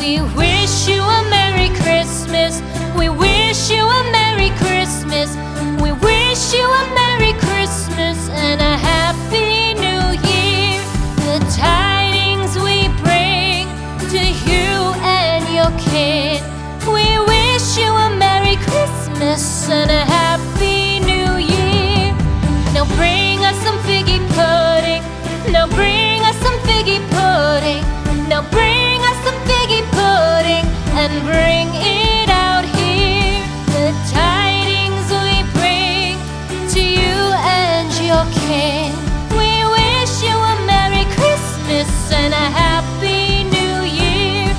We wish you a Merry Christmas. We wish you a Merry Christmas. We wish you a Merry Christmas and a Happy New Year. The tidings we bring to you and your kid. We wish you a Merry Christmas and a Happy New Year. Now bring us some figgy pudding. Now bring us some figgy pudding. Now bring us some figgy pudding and bring it out here. The tidings we bring to you and your kin. We wish you a Merry Christmas and a Happy New Year.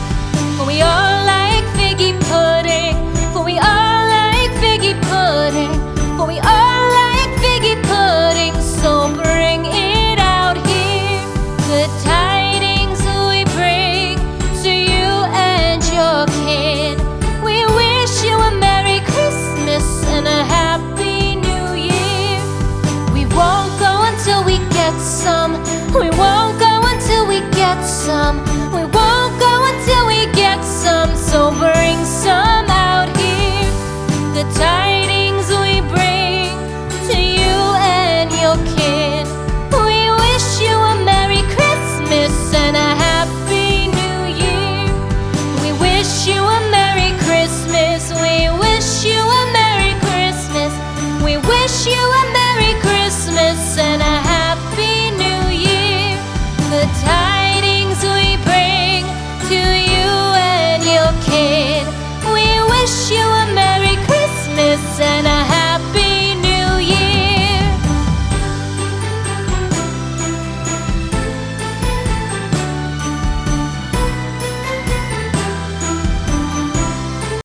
For we all like figgy pudding. For we all like figgy pudding. For we all like figgy pudding. So bring it out here. The tidings we bring to you and your kid. We wish you a Merry Christmas and a Happy New Year. We won't go until we get some